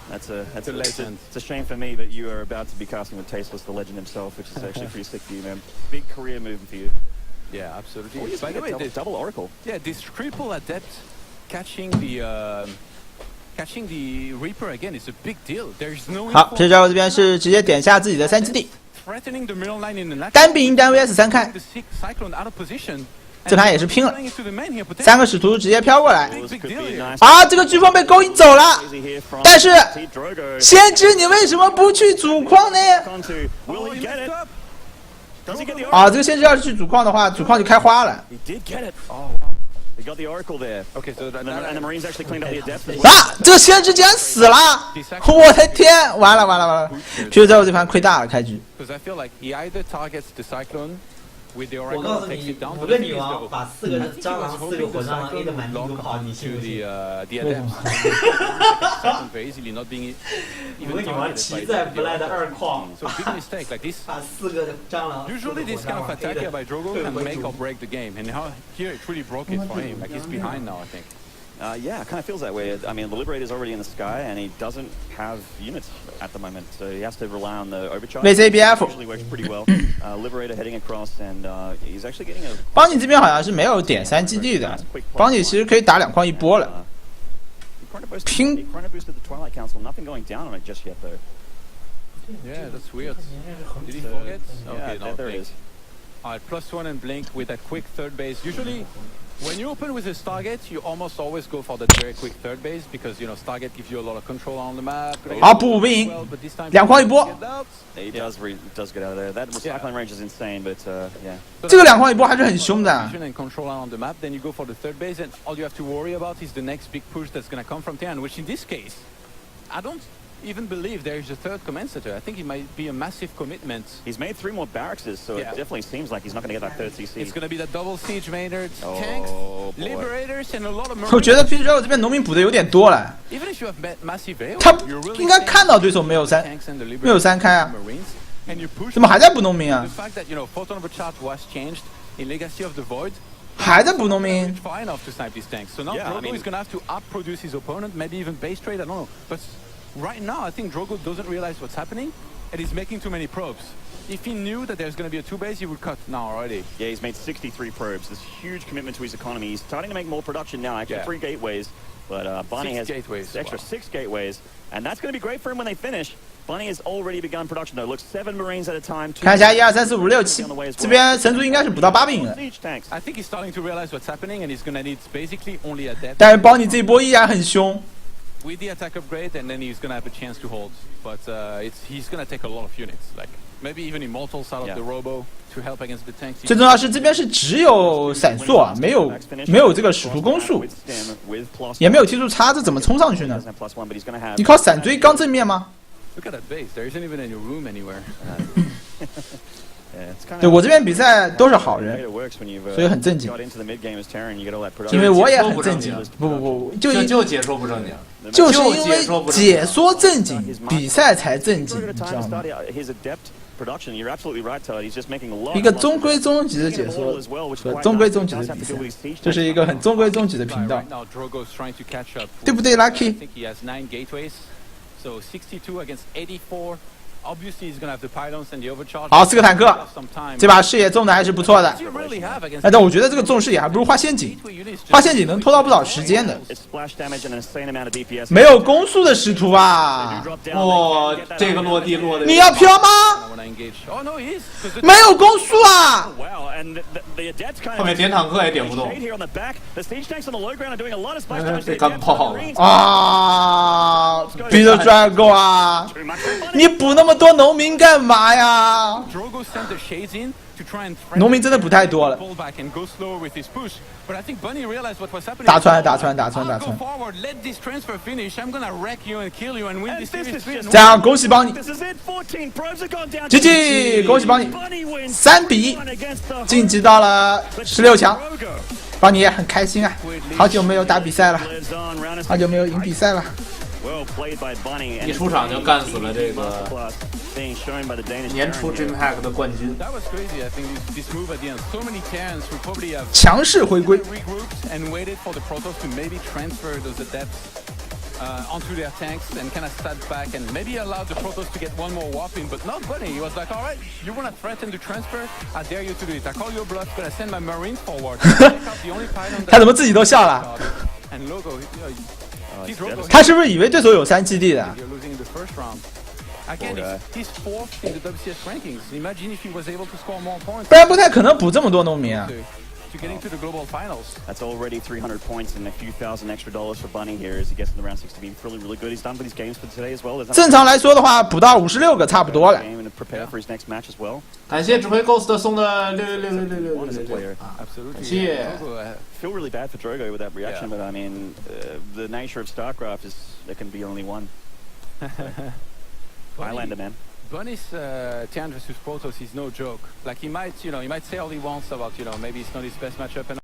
That's a legend. It's a shame for me, but you are about to be casting with Tasteless, the legend himself, which is actually pretty sick for you, man. Big career move for you. Yeah, absolutely. Oh, by the way, double Oracle. Yeah, this triple Adept catching the Reaper again is a big deal. There's no 好 Pitidrogo 这边是直接点下自己的3基地， threatening the middle line in the 单兵单 VS 3开， the Cyclone out of position. 这盘也是拼了， Into the main here, 3个使徒直接飘过来， big deal here. 啊，这个飓风被勾引走了，但是先知你为什么不去主矿呢？ Will he get it? Does he get the Oracle? 啊，这个先知要是去主矿的话，主矿就开花了。 He did get it. Oh, he got the Oracle there. Okay, so And the Marines actually cleaned up the Adepts. 啊，这个先知竟然死了！我的天，完了！Pitidrogo 这盘亏大了，开局。 Because I feel like he either targets the Cyclone with the 我 Oracle 告诉 or takes 你 it down. ，5个女王把4个蟑螂、4个火蟑螂 A 的满地都跑，你信 to 不信？ the Adepts. Cyclone very easily not being 5个 even 女王 targeted 骑 by 在 the 不赖的 Oracle. 2矿， So big mistake like this. 把4个蟑螂、 Usually this kind of attack here by Drogo can make or break the game, and here it really broke it for him. Like he's behind now, I think. Yeah, it kind of feels that way. I mean, the Liberator's already in the sky, and he doesn't have units at the moment, so he has to rely on the overcharge. VCBF Usually works pretty well. Liberator heading across, and he's actually getting a... 邦尼这边好像是没有点3基地的，邦尼其实可以打2矿1波了。 He chrono boosted the Twilight Council. Nothing going down on it just yet, though. Yeah, that's weird. Did he forget? Okay, no, there it blink. is. Alright, +1 and blink with that quick third base. Usually, when you open with a Stargate, you almost always go for that very quick third base because Stargate gives you a lot of control on the map. 好，步兵2矿1波。 He does get out of there. That recycling range is insane, but yeah. 这个2矿1波还是很凶的。 And control on the map, then you go for the third base, and all you have to worry about is the next big push that's going to come from Terran, which in this case, I don't even believe there is a third commensator. I think it might be a massive commitment. He's made 3 more barracks, so it definitely seems like he's not going to get that third CC. It's going to be the double siege Maynard, tanks, liberators, and a lot of 我觉 Marines. 得 Pitidrogo 这边农民补的有点多了， Even if you have massive AO, 他 you're really 应该看到对手没有 tanks 3 and the 没有 liberators 3开啊， and Marines, and you push 怎么还在补农民啊 the？fact that Photon of a Chart was changed in Legacy of the Void. 还在补农民 It's far enough to snipe these tanks. So now Drogo is going to have to outproduce his opponent, maybe even base trade, I don't know. But right now, I think Drogo doesn't realize what's happening, and he's making too many probes. If he knew that there's going to be a 2-base, he would cut now already. Yeah, he's made 63 probes. This huge commitment to his economy. He's starting to make more production now, actually 3 gateways. But Bunny has gateways. extra 6 gateways, and that's going to be great for him when they finish. Bunny has already begun production though. Look, 7 Marines at a time. 看一下1、2、3、4、5、6、7，这边神族应该是不到8兵的。 I think he's starting to realize what's happening, and he's gonna need basically only a depth. 但是邦尼这一波依然很凶。 With the attack upgrade, and then he's gonna have a chance to hold. But he's gonna take a lot of units, like maybe even immortals out of the robo to help against the tanks. 最重要是这边是只有闪烁啊，没有这个使徒攻速，也没有踢出叉子，怎么冲上去呢？你靠闪追刚正面吗？ Look at that base. There isn't even any room anywhere. 对我这边比赛都是好人，所以很正经。因为我也很正经。不，就解说不正经，就是因为解说正经，比赛才正经，你知道吗？一个中规中矩的解说和中规中矩的比赛，这是一个很中规中矩的频道，对不对 ，Lucky？ So 62 against 84. Obviously, he's gonna have the pylons and the overcharge. 好，4个坦克，这把视野中的还是不错的。但我觉得这个中视野还不如画陷阱，画陷阱能拖到不少时间的。没有攻速的使徒啊！哦，这个落地落的。你要飘吗？没有攻速啊！后面点坦克也点不动。这干炮啊！Pitidrogo啊！你补那么多农民干嘛呀？农民真的补太多了。打穿。这样，恭喜邦尼，GG，恭喜邦尼，3比1晋级到了16强。邦尼也很开心啊，好久没有打比赛了，好久没有赢比赛了。一出场就干死了这个年初 DreamHack 的冠军。强势回归。Onto their tanks and kind of sat back and maybe allowed the Protoss to get one more warp in, but not Bunny. He was like, all right, you want to threaten to transfer? I dare you to do it. I call your bluff, but I send my Marine forward. 他怎么自己都笑了？ And Logo, 他是不是以为对手有3基地的？ you're losing in the first round. Again, he's 4th in the WCS rankings. Imagine if he was able to score more points. 不然不太可能补这么多农民啊。 To get into the global finals. That's already 300 points and a few thousand extra dollars for Bunny here as he gets in the round 6 to be really good. He's done for these games for today as well. 正常来说的话，补到56个差不多了。感谢指挥 Ghost 送的6666666。Absolutely. 谢。 Feel really bad for Drogo with that reaction, but I mean, the nature of StarCraft is there can be only one. Highlander, man. Bunny's Tian versus Protoss is no joke. Like he might say all he wants about, maybe it's not his best matchup. And